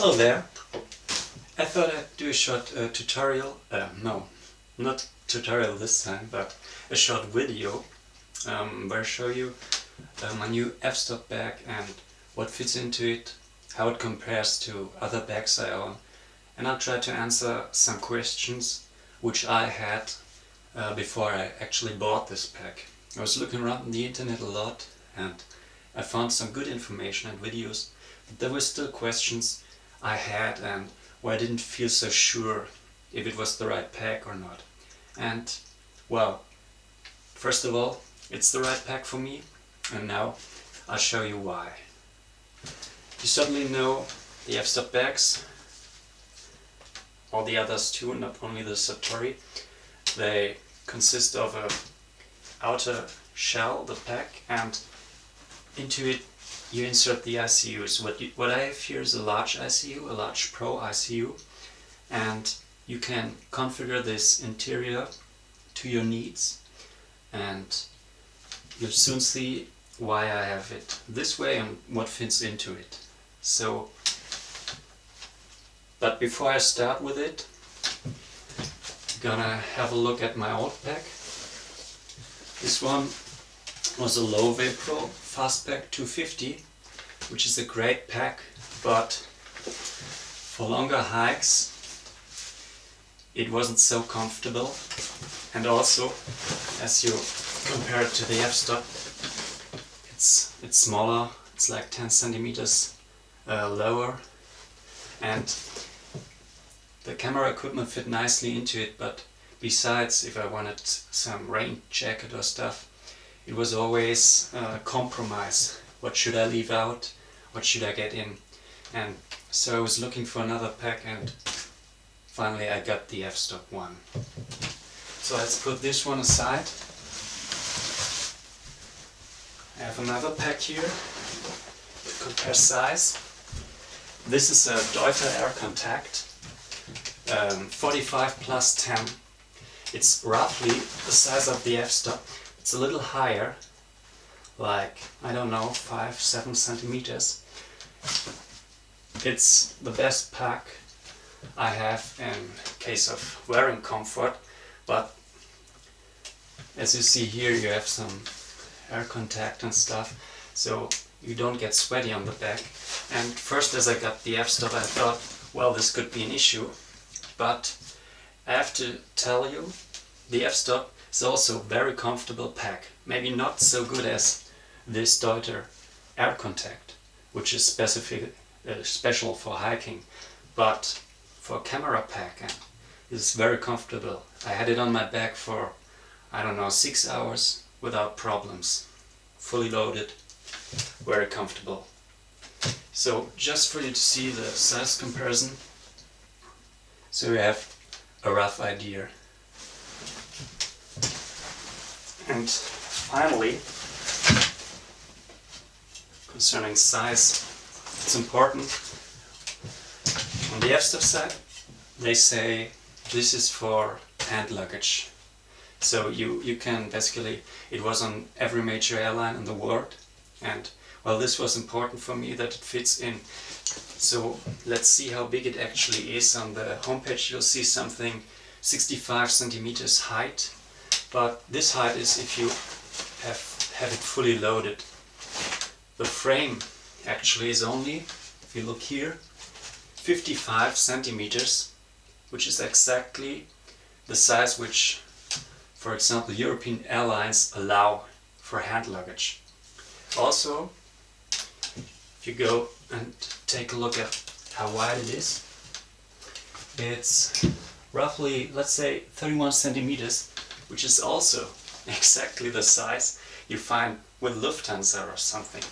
Hello there. I thought I'd do a short tutorial, no, not tutorial this time, but a short video where I show you my new f-stop bag and what fits into it, how it compares to other bags I own, and I'll try to answer some questions which I had before I actually bought this bag. I was looking around on the internet a lot and I found some good information and videos, but there were still questions I had and where I didn't feel so sure if it was the right pack or not. And well, first of all, it's the right pack for me, and now I'll show you why. You certainly know the f-stop bags, all the others too, not only the Satori. They consist of a outer shell, the pack, and into it you insert the ICUs. What I have here is a large ICU, a large Pro ICU, and you can configure this interior to your needs, and you'll soon see why I have it this way and what fits into it. So, but before I start with it, I'm gonna have a look at my old pack. This one was a Low Pro Fastpack 250, which is a great pack, but for longer hikes it wasn't so comfortable, and also as you compare it to the f-stop, it's smaller, it's like 10 centimeters lower, and the camera equipment fit nicely into it, but besides, if I wanted some rain jacket or stuff, it was always a compromise. What should I leave out? What should I get in? And so I was looking for another pack, and finally I got the f-stop one. So let's put this one aside. I have another pack here that compares size. This is a Deuter Air Contact 45 plus 10. It's roughly the size of the f-stop. It's a little higher, like, I don't know, 5-7 centimeters. It's the best pack I have in case of wearing comfort, but as you see here, you have some air contact and stuff, so you don't get sweaty on the back. And first, as I got the f-stop, I thought, well, this could be an issue, but I have to tell you, the f-stop is also a very comfortable pack. Maybe not so good as this Deuter Air Contact, which is special for hiking, but for a camera pack it's very comfortable. I had it on my back for, I don't know, 6 hours without problems. Fully loaded, very comfortable. So just for you to see the size comparison, so you have a rough idea. And finally, concerning size, it's important. On the f-stop side, they say this is for hand luggage. So you can basically, it was on every major airline in the world, and well, this was important for me that it fits in. So let's see how big it actually is. On the homepage you'll see something 65 centimeters height, but this height is if you have it fully loaded. The frame actually is only, if you look here, 55 centimeters, which is exactly the size which, for example, European airlines allow for hand luggage. Also, if you go and take a look at how wide it is, it's roughly, let's say, 31 centimeters, which is also exactly the size you find with Lufthansa or something.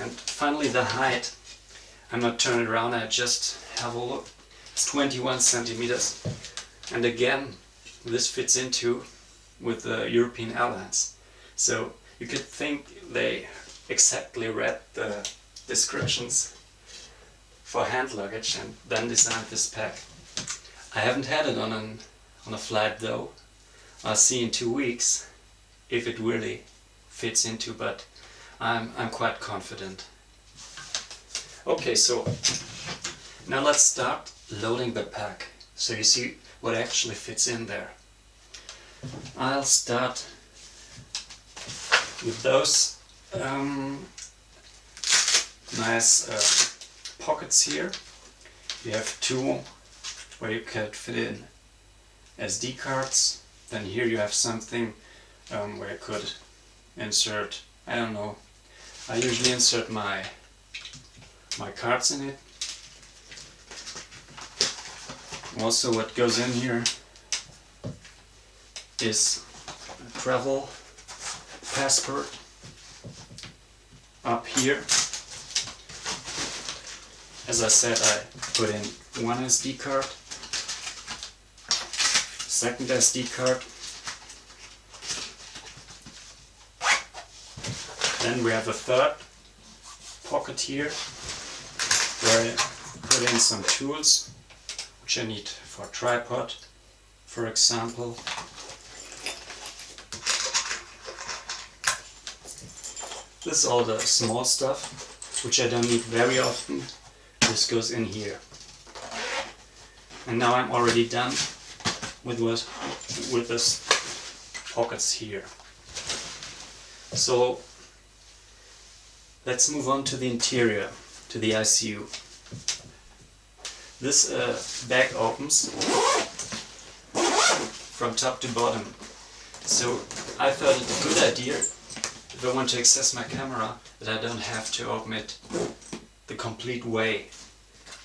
And finally, the height, I'm not turning around, I just have a look, it's 21 centimeters, and again this fits into with the European airlines. So you could think they exactly read the descriptions for hand luggage and then designed this pack. I haven't had it on a flight though. I'll see in 2 weeks if it really fits into, but I'm quite confident. Okay, so Now let's start loading the pack, so you see what actually fits in there. I'll start with those nice pockets here. You have two where you can fit in SD cards. Then here you have something where you could insert, I don't know, I usually insert my cards in it. Also what goes in here is a travel passport up here. As I said, I put in one SD card, second SD card, then we have a third pocket here where I put in some tools which I need for a tripod, for example. This is all the small stuff which I don't need very often. This goes in here. And now I'm already done with this pockets here. So let's move on to the interior, to the ICU. This bag opens from top to bottom. So I thought it a good idea, if I want to access my camera, that I don't have to open it the complete way.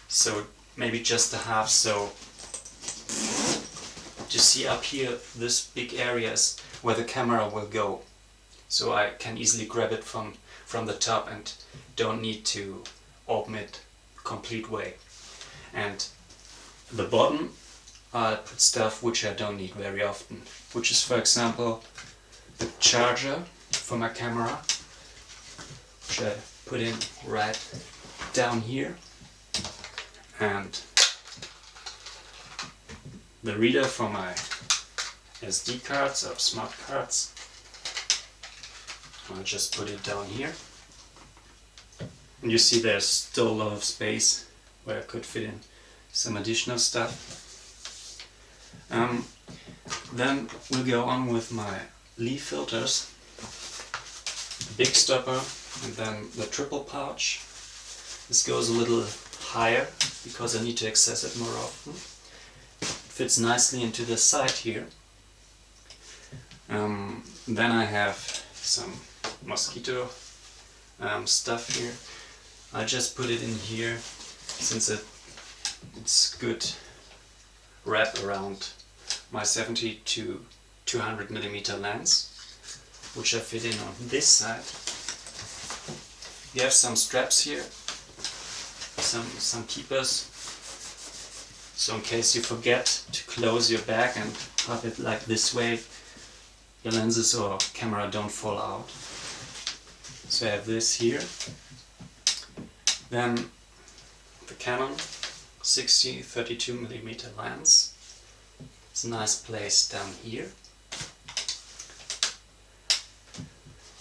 So maybe just a half. So to see up here, this big area is where the camera will go. So I can easily grab it from the top and don't need to open it complete way. And at the bottom I put stuff which I don't need very often, which is, for example, the charger for my camera, which I put in right down here, and the reader for my SD cards or smart cards. I'll just put it down here. And you see there's still a lot of space where I could fit in some additional stuff. Then we'll go on with my leaf filters, the big stopper, and then the triple pouch. This goes a little higher because I need to access it more often. It fits nicely into the side here. Then I have some mosquito stuff here. I just put it in here since it's good wrap around my 70 to 200 millimeter lens, which I fit in on this side. You have some straps here, some keepers, so in case you forget to close your bag and have it like this way, your lenses or camera don't fall out. So I have this here. Then the Canon 60-32mm lens. It's a nice place down here.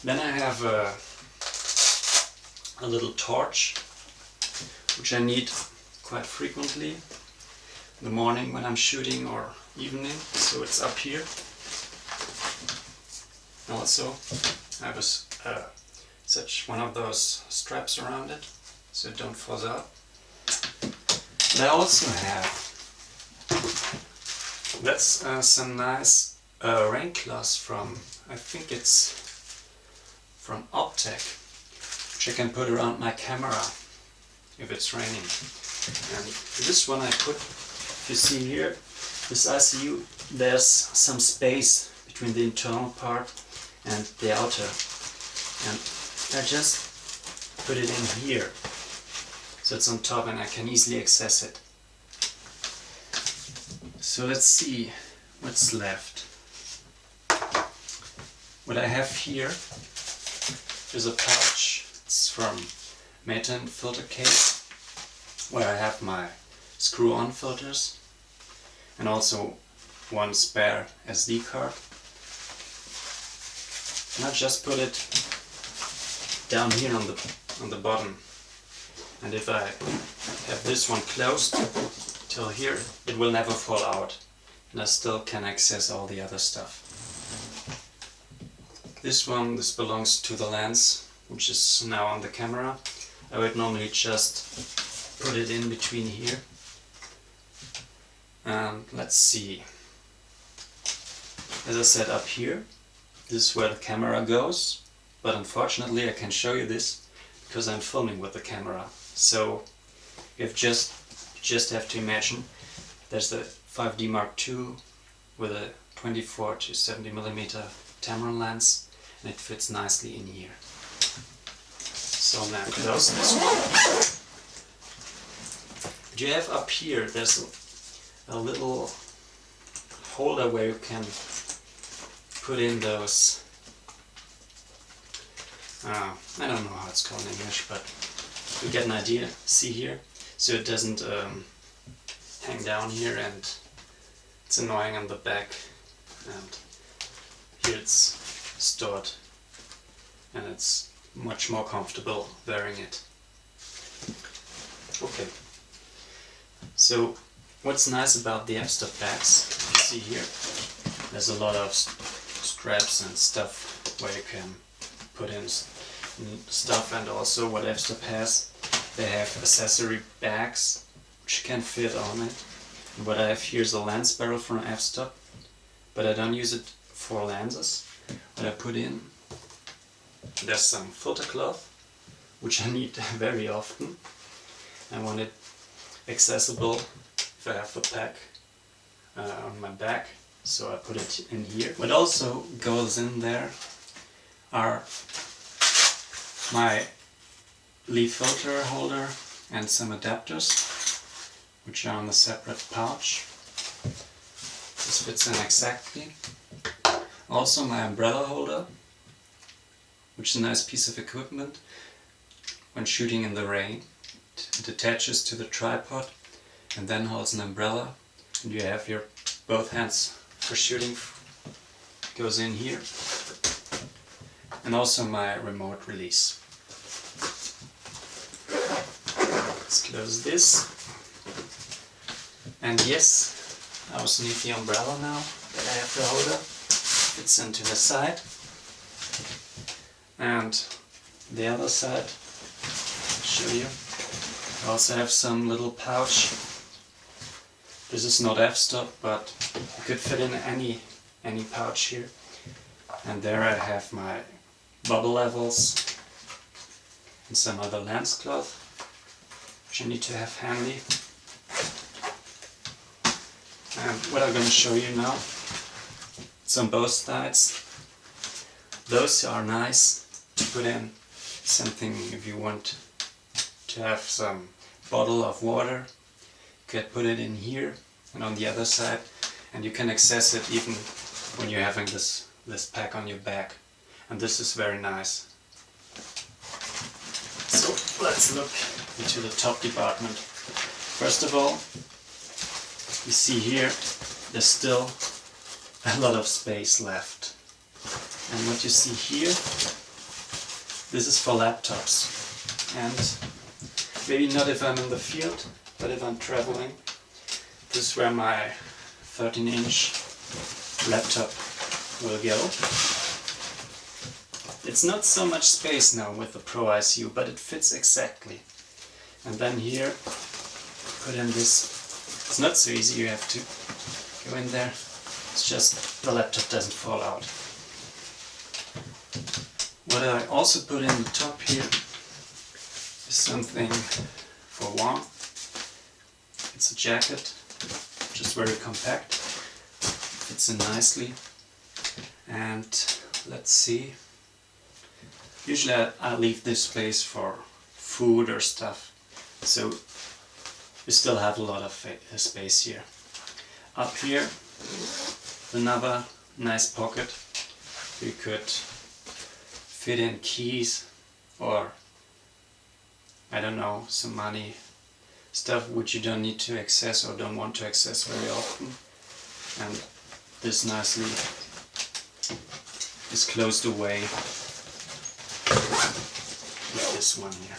Then I have a little torch, which I need quite frequently in the morning when I'm shooting or evening, so it's up here. Also I have such one of those straps around it, so it don't fall out. And I also have, that's some nice rain cloths from, I think it's from Optech, which I can put around my camera if it's raining. And this one I put, if you see here, this ICU, there's some space between the internal part and the outer. And I just put it in here, so it's on top and I can easily access it. So let's see what's left. What I have here is a pouch. It's from Meton filter case, where I have my screw-on filters and also one spare SD card. And I just put it down here on the bottom. And if I have this one closed till here, it will never fall out, and I still can access all the other stuff. This belongs to the lens, which is now on the camera. I would normally just put it in between here. And let's see. As I said, up here, this is where the camera goes, but unfortunately I can show you this because I'm filming with the camera. So you just have to imagine there's the 5D Mark II with a 24 to 70mm Tamron lens, and it fits nicely in here. So now close this one. What you have up here, there's a little holder where you can put in those, I don't know how it's called in English, but you get an idea. See here? So it doesn't hang down here and it's annoying on the back, and here it's stored and it's much more comfortable wearing it. Okay, so what's nice about the F-stop bags, you see here, there's a lot of straps and stuff where you can put in stuff, and also what F-stop has, they have accessory bags which can fit on it. And what I have here is a lens barrel from F-stop, but I don't use it for lenses. What I put in, there's some filter cloth, which I need very often. I want it accessible if I have the pack on my back, so I put it in here. What also goes in there are my leaf filter holder and some adapters, which are on a separate pouch. This fits in exactly. Also my umbrella holder, which is a nice piece of equipment when shooting in the rain. It attaches to the tripod and then holds an umbrella, and you have your both hands for shooting. Goes in here. And also my remote release. Let's close this. And yes, I also need the umbrella now that I have the holder. Fits into the side. And the other side, I'll show you. I also have some little pouch. This is not f-stop, but you could fit in any pouch here. And there I have my bubble levels and some other lens cloth, which I need to have handy. And what I'm going to show you now, it's on both sides. Those are nice to put in something if you want to have some bottle of water. You could put it in here and on the other side, and you can access it even when you're having this pack on your back. And this is very nice. So let's look into the top department. First of all, you see here there's still a lot of space left. And what you see here, this is for laptops. And maybe not if I'm in the field, but if I'm traveling, this is where my 13-inch laptop will go. It's not so much space now with the Pro ICU, but it fits exactly. And then here, put in this. It's not so easy, you have to go in there. It's just the laptop doesn't fall out. What I also put in the top here is something for warmth. It's a jacket, just very compact. Fits in nicely. And let's see. Usually I leave this place for food or stuff, so we still have a lot of space here. Up here, another nice pocket. You could fit in keys or, I don't know, some money, stuff which you don't need to access or don't want to access very often. And this nicely is closed away with this one here.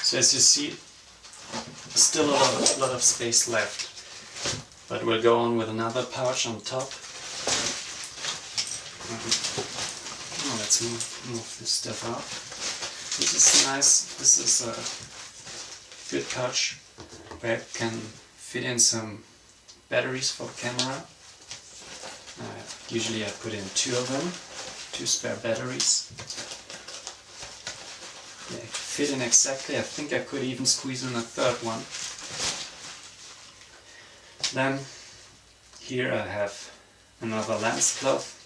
So as you see, still a lot of space left. But we'll go on with another pouch on top. Let's move this stuff out. This is nice. This is a good pouch where I can fit in some batteries for the camera. Usually I put in 2 of them, 2 spare batteries. They fit in exactly. I think I could even squeeze in a 3rd one. Then here I have another lens cloth.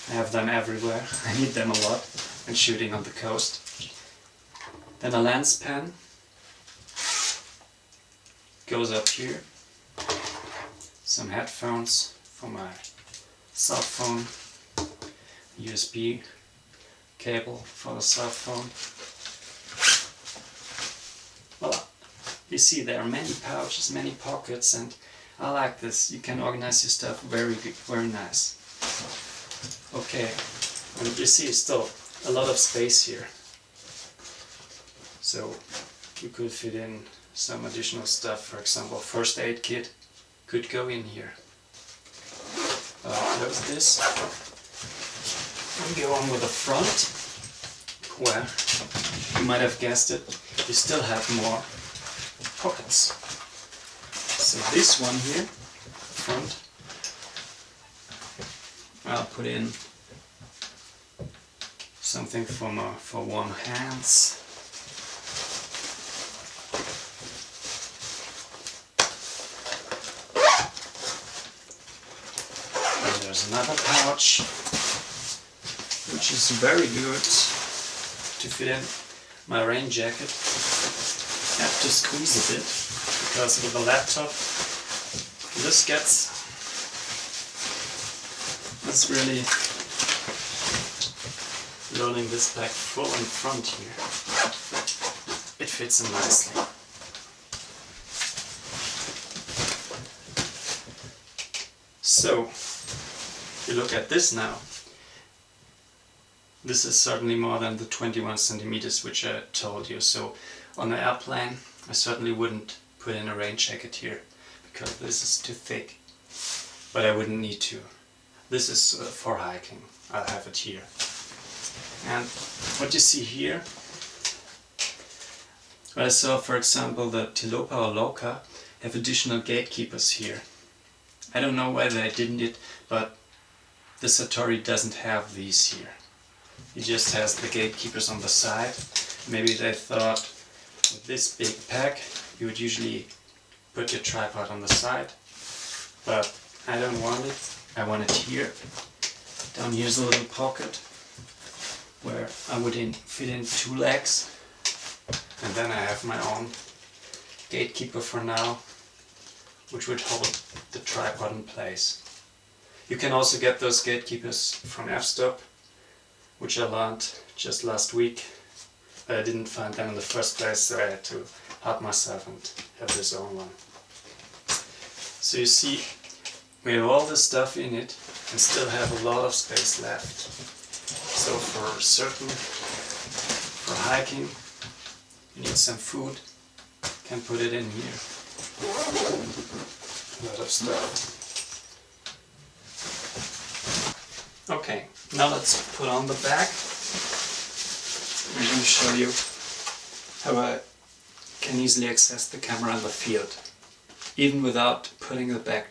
I have them everywhere. I need them a lot when shooting on the coast. Then a lens pen goes up here. Some headphones for my cell phone, USB cable for the cell phone. Well, you see there are many pouches, many pockets, and I like this. You can organize your stuff very good, very nice. Okay, and you see still a lot of space here. So you could fit in some additional stuff. For example, first aid kit could go in here. Close this and go on with the front, where you might have guessed it, you still have more pockets. So this one here, front, I'll put in something for warm hands. And there's another pouch, which is very good to fit in my rain jacket. I have to squeeze a bit, because with the laptop this it's really loading this back full in front here. It fits in nicely. So, if you look at this now, this is certainly more than the 21 centimeters which I told you. So on an airplane I certainly wouldn't put in a rain jacket here, because this is too thick. But I wouldn't need to. This is for hiking. I'll have it here. And what you see here, I saw for example that Tilopa or Loka have additional gatekeepers here. I don't know why they didn't it, but the Satori doesn't have these here. It just has the gatekeepers on the side. Maybe they thought with this big pack you would usually put your tripod on the side, but I don't want it. I want it here. Down here's a little pocket where I would fit in 2 legs, and then I have my own gatekeeper for now, which would hold the tripod in place. You can also get those gatekeepers from F-stop, which I learned just last week, but I didn't find them in the first place, so I had to help myself and have this own one. So you see, we have all this stuff in it and still have a lot of space left. So for hiking, you need some food, can put it in here. A lot of stuff. Okay, now let's put on the bag. I'm going to show you how I can easily access the camera in the field, even without putting the bag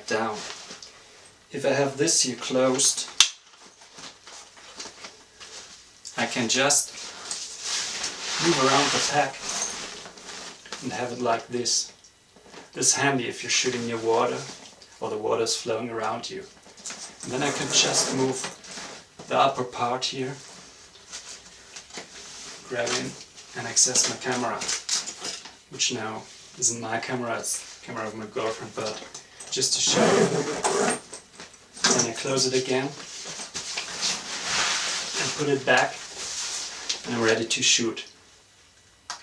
down. If I have this here closed, I can just move around the pack and have it like this. This is handy if you're shooting near water or the water is flowing around you. And then I can just move the upper part here, grab in and access my camera, which now isn't my camera, it's the camera of my girlfriend, but just to show you. Then I close it again and put it back, and I'm ready to shoot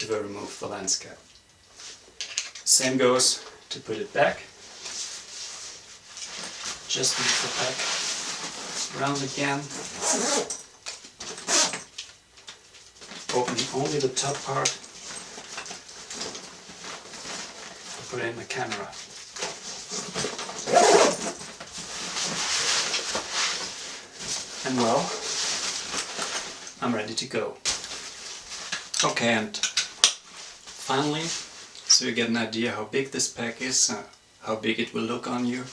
if I remove the lens cap. Same goes to put it back. Just move the pack around again. open only the top part, put in the camera. And well, I'm ready to go. Okay, and finally, so you get an idea how big this pack is, how big it will look on you.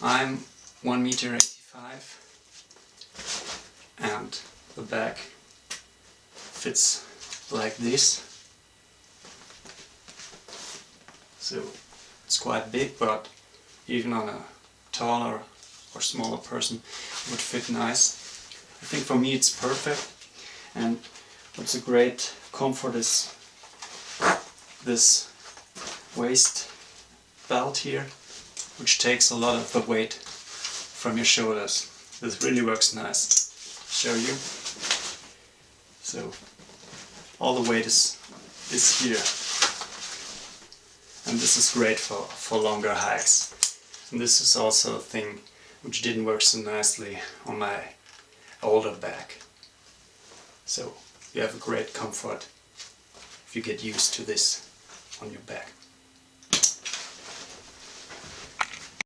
I'm 1m85 and the bag fits like this. So it's quite big, but even on a taller or smaller person it would fit nice. I think for me it's perfect, and what's a great comfort is this waist belt here, which takes a lot of the weight from your shoulders. This really works nice. Show you. So all the weight is here, and this is great for longer hikes. And this is also a thing which didn't work so nicely on my older bag. So you have a great comfort if you get used to this on your back.